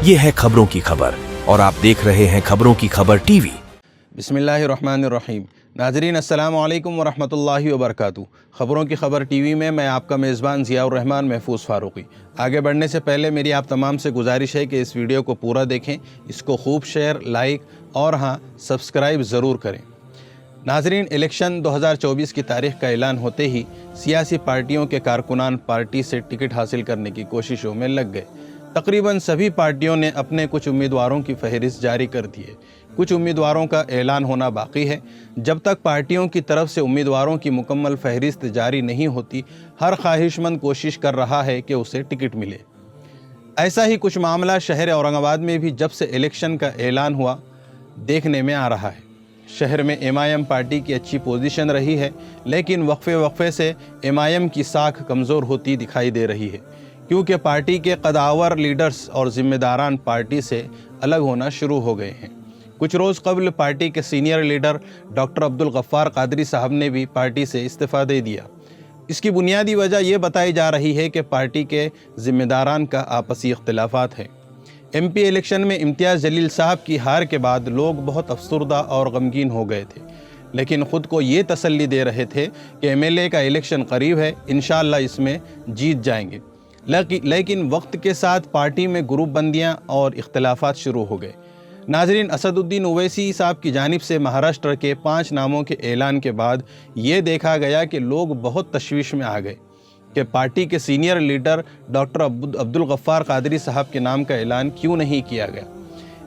ये है खबरों की खबर और आप देख रहे हैं खबरों की खबर टीवी। बिस्मिल्लाहिर्रहमानिर्रहीम। नाज़रीन अस्सलामु अलैकुम वरहमतुल्लाहि वबरकातुहू। खबरों की खबर टीवी में मैं आपका मेज़बान ज़ियाउर रहमान महफूज फ़ारूक़ी। आगे बढ़ने से पहले मेरी आप तमाम से गुजारिश है कि इस वीडियो को पूरा देखें, इसको खूब शेयर, लाइक और हाँ सब्सक्राइब ज़रूर करें। नाज़रीन, इलेक्शन 2024 की तारीख का ऐलान होते ही सियासी पार्टियों के कारकुनान पार्टी से टिकट हासिल करने की कोशिशों में लग गए। तकरीबन सभी पार्टियों ने अपने कुछ उम्मीदवारों की फहरिस्त जारी कर दी है। कुछ उम्मीदवारों का ऐलान होना बाकी है। जब तक पार्टियों की तरफ से उम्मीदवारों की मुकम्मल फहरिस्त जारी नहीं होती, हर ख्वाहिशमंद कोशिश कर रहा है कि उसे टिकट मिले। ऐसा ही कुछ मामला शहर औरंगाबाद में भी जब से इलेक्शन का ऐलान हुआ देखने में आ रहा है। शहर में MIM पार्टी की अच्छी पोजीशन रही है, लेकिन वक्फे से MIM की साख कमज़ोर होती दिखाई दे रही है, क्योंकि पार्टी के कदावर लीडर्स और ज़िम्मेदारान पार्टी से अलग होना शुरू हो गए हैं। कुछ रोज़ कबल पार्टी के senior leader doctor Abdul Gaffar Qadri sahab ने भी पार्टी से इस्तीफ़ा दे दिया। इसकी बुनियादी वजह यह बताई जा रही है कि पार्टी के ज़िम्मेदारान का आपसी इख्तिलाफ़ात है। MP इलेक्शन में इम्तियाज़ जलील साहब की हार के बाद लोग बहुत अफसरदा और गमगीन हो गए थे, लेकिन ख़ुद को ये तसल्ली दे रहे थे कि MLA का इलेक्शन करीब है, इंशाअल्लाह इसमें जीत जाएंगे। लेकिन वक्त के साथ पार्टी में ग्रुप बंदियाँ और इख्तिलाफ़ात शुरू हो गए। नाज़रीन, असदुद्दीन ओवैसी साहब की जानिब से महाराष्ट्र के 5 नामों के ऐलान के बाद ये देखा गया कि लोग बहुत तशवीश में आ गए कि पार्टी के senior leader doctor Abdul Gaffar Qadri sahab के नाम का ऐलान क्यों नहीं किया गया।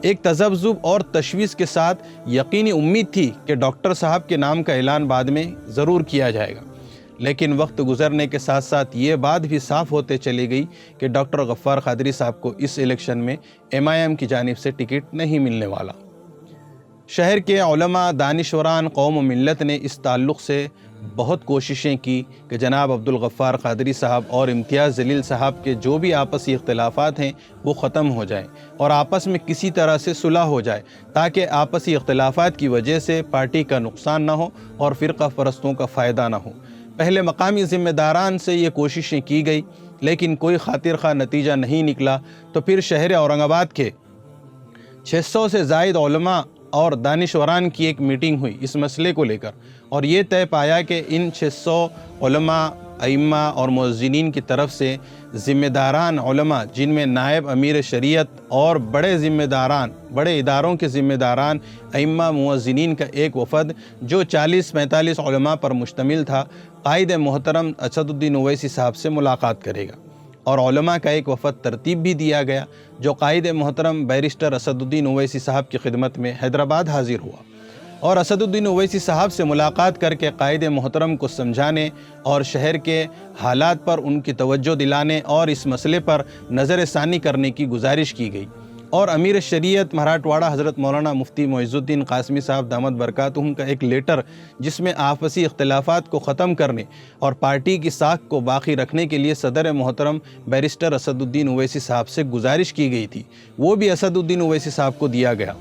एक तज़ब्ज़ुब और तशवीश के साथ यकीनी उम्मीद थी कि डॉक्टर साहब के नाम का ऐलान बाद में ज़रूर किया जाएगा, लेकिन वक्त गुजरने के साथ साथ ये बात भी साफ़ होते चली गई कि डॉक्टर गफ्फार कादरी साहब को इस इलेक्शन में MIM की जानिब से टिकट नहीं मिलने वाला। शहर के उलमा, दानिशवरान, कौम व मिल्लत ने इस ताल्लुक़ से बहुत कोशिशें की कि जनाब अब्दुल गफ्फार कादरी साहब और इम्तियाज़ जलील साहब के जो भी आपसी इख्तिलाफ़ात हैं वो ख़त्म हो जाएं और आपस में किसी तरह से सुलह हो जाए, ताकि आपसी इख्तिलाफ़ात की वजह से पार्टी का नुकसान ना हो और फ़िरक़ा परस्तों का फ़ायदा ना हो। पहले मकामी ज़िम्मेदारान से ये कोशिशें की गई, लेकिन कोई खातिर खा नतीजा नहीं निकला। तो फिर शहर औरंगाबाद के 600 से ज़ायद उलमा और दानिशवरान की एक मीटिंग हुई इस मसले को लेकर, और ये तय पाया कि इन 600 उलमा, अइम्मा और मुअज़्ज़िनीन की तरफ से ज़िम्मेदारान उलमा, जिनमें नायब अमीर शरीयत और बड़े ज़िम्मेदारान, बड़े इदारों के ज़िम्मेदारान, अइम्मा, मुअज़्ज़िनीन का एक वफ़द जो 40-45 उलमा पर मुश्तमिल था, कायद मोहतरम असदुद्दीन ओवैसी साहब से मुलाकात करेगा। और उलमा का एक वफ़द तरतीब भी दिया गया जो कायद मोहतरम बैरिस्टर असदुद्दीन ओवैसी साहब की खिदमत में हैदराबाद हाज़िर हुआ और असदुद्दीन ओवैसी साहब से मुलाकात करके कायद मोहतरम को समझाने और शहर के हालात पर उनकी तवज्जो दिलाने और इस मसले पर नज़र सानी करने की गुजारिश की गई। और अमीर शरीयत मराठवाड़ा हज़रत मौलाना मुफ्ती मोइज़ुद्दीन क़ासमी साहब दामद बरकातुहुम का एक लेटर, जिसमें आपसी इख्तिलाफ़ात को ख़त्म करने और पार्टी की साख को बाकी रखने के लिए सदर मोहतरम बैरिस्टर असदुद्दीन ओवैसी साहब से गुजारिश की गई थी, वो भी असदुद्दीन ओवैसी साहब को दिया गया।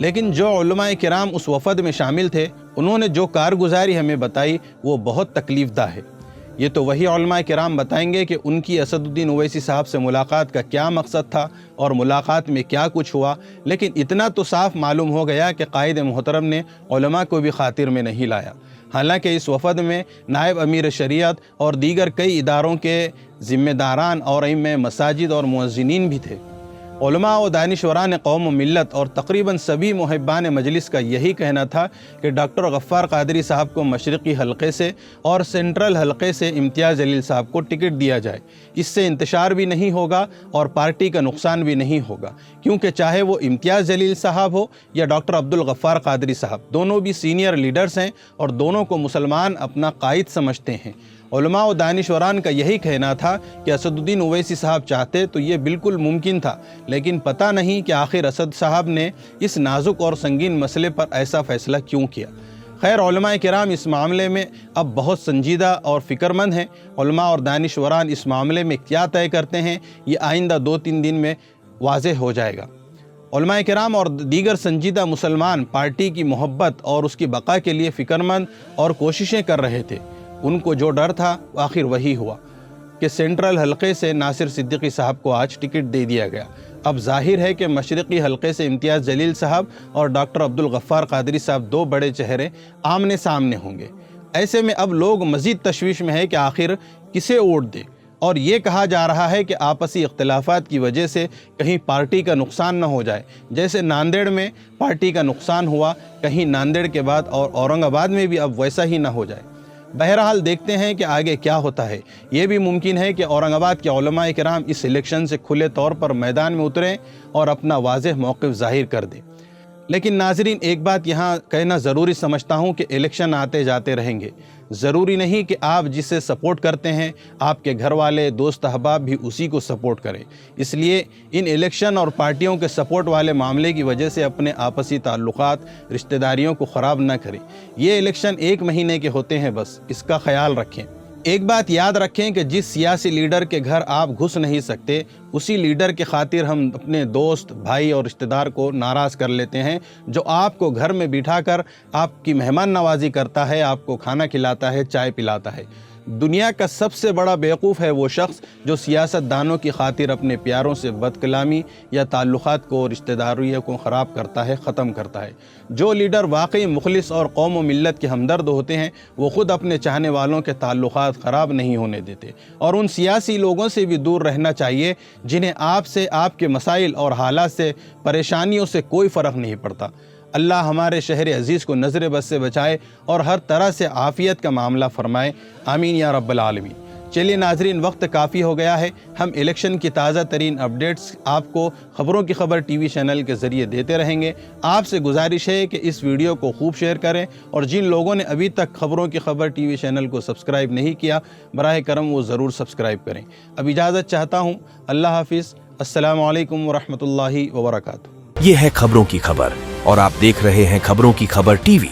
लेकिन जो उलमाए किराम उस वफ़द में शामिल थे, उन्होंने जो कारगुजारी हमें बताई वो बहुत तकलीफ़दा है। ये तो वही उलमाए किराम बताएंगे कि उनकी असदुद्दीन ओवैसी साहब से मुलाकात का क्या मकसद था और मुलाकात में क्या कुछ हुआ। लेकिन इतना तो साफ मालूम हो गया कि कायद मोहतरम ने उलमा को भी खातिर में नहीं लाया। हालांकि इस वफ़द में नायब अमीर शरीयत और दीगर कई इदारों के ज़िम्मेदारान और इमाम मसाजिद और मुअज़्ज़िनीन भी थे। उलमा व दानिशवरान कौम व मिल्लत और तकरीबन सभी मुहिब्बान मजलिस का यही कहना था कि डॉक्टर गफ्फार कादरी साहब को मशरक़ी हलक़े से और सेंट्रल हलक़े से इम्तियाज़ जलील साहब को टिकट दिया जाए। इससे इंतशार भी नहीं होगा और पार्टी का नुकसान भी नहीं होगा, क्योंकि चाहे वो इम्तियाज़ जलील साहब हो या डॉक्टर अब्दुल गफ्फार कादरी साहब, दोनों भी सीनियर लीडर्स हैं और दोनों को मुसलमान अपना कायद समझते हैं। उलमा व दानिशवरान का यही कहना था कि असदुद्दीन ओवैसी साहब चाहते तो ये बिल्कुल मुमकिन था, लेकिन पता नहीं कि आखिर असद साहब ने इस नाजुक और संगीन मसले पर ऐसा फ़ैसला क्यों किया। खैर, उलमाए किराम इस मामले में अब बहुत संजीदा और फ़िक्रमंद हैं। उलमा और दानिशवरान इस मामले में क्या तय करते हैं, ये आइंदा 2-3 दिन में वाज़ेह हो जाएगा। उलमाए किराम और दीगर संजीदा मुसलमान पार्टी की मोहब्बत और उसकी बका के लिए फ़िक्रमंद और कोशिशें कर रहे थे। उनको जो डर था आखिर वही हुआ कि सेंट्रल हलक़े से नासिर सिद्दीकी साहब को आज टिकट दे दिया गया। اب ظاہر ہے کہ مشرقی حلقے سے امتیاز جلیل صاحب اور ڈاکٹر عبدالغفار قادری صاحب دو بڑے چہرے آمنے سامنے ہوں گے۔ ایسے میں اب لوگ مزید تشویش میں ہے کہ آخر کسے ووٹ دیں، اور یہ کہا جا رہا ہے کہ آپسی اختلافات کی وجہ سے کہیں پارٹی کا نقصان نہ ہو جائے، جیسے ناندیڑ میں پارٹی کا نقصان ہوا، کہیں ناندیڑ کے بعد اور اورنگ آباد میں بھی اب ویسا ہی نہ ہو جائے۔ بہرحال دیکھتے ہیں کہ آگے کیا ہوتا ہے۔ یہ بھی ممکن ہے کہ اورنگ آباد کے علماء کرام اس الیکشن سے کھلے طور پر میدان میں اتریں اور اپنا واضح موقف ظاہر کر دیں۔ لیکن ناظرین، ایک بات یہاں کہنا ضروری سمجھتا ہوں کہ الیکشن آتے جاتے رہیں گے۔ ضروری نہیں کہ آپ جسے سپورٹ کرتے ہیں آپ کے گھر والے، دوست احباب بھی اسی کو سپورٹ کریں۔ اس لیے ان الیکشن اور پارٹیوں کے سپورٹ والے معاملے کی وجہ سے اپنے آپسی تعلقات، رشتہ داریوں کو خراب نہ کریں۔ یہ الیکشن 1 مہینے کے ہوتے ہیں، بس اس کا خیال رکھیں۔ ایک بات یاد رکھیں کہ جس سیاسی لیڈر کے گھر آپ گھس نہیں سکتے، اسی لیڈر کے خاطر ہم اپنے دوست، بھائی اور رشتہ دار کو ناراض کر لیتے ہیں، جو آپ کو گھر میں بٹھا کر آپ کی مہمان نوازی کرتا ہے، آپ کو کھانا کھلاتا ہے، چائے پلاتا ہے۔ دنیا کا سب سے بڑا بیوقوف ہے وہ شخص جو سیاست دانوں کی خاطر اپنے پیاروں سے بد کلامی یا تعلقات کو، رشتہ داریوں کو خراب کرتا ہے، ختم کرتا ہے۔ جو لیڈر واقعی مخلص اور قوم و ملت کے ہمدرد ہوتے ہیں، وہ خود اپنے چاہنے والوں کے تعلقات خراب نہیں ہونے دیتے، اور ان سیاسی لوگوں سے بھی دور رہنا چاہیے جنہیں آپ سے، آپ کے مسائل اور حالات سے، پریشانیوں سے کوئی فرق نہیں پڑتا۔ اللہ ہمارے شہر عزیز کو نظر بد سے بچائے اور ہر طرح سے عافیت کا معاملہ فرمائے، آمین یا رب العالمین۔ چلیے ناظرین، وقت کافی ہو گیا ہے۔ ہم الیکشن کی تازہ ترین اپڈیٹس آپ کو خبروں کی خبر ٹی وی چینل کے ذریعے دیتے رہیں گے۔ آپ سے گزارش ہے کہ اس ویڈیو کو خوب شیئر کریں، اور جن لوگوں نے ابھی تک خبروں کی خبر ٹی وی چینل کو سبسکرائب نہیں کیا، براہ کرم وہ ضرور سبسکرائب کریں۔ اب اجازت چاہتا ہوں، اللہ حافظ، السلام علیکم ورحمۃ اللہ وبرکاتہ۔ یہ ہے خبروں کی خبر، اور آپ دیکھ رہے ہیں خبروں کی خبر ٹی وی۔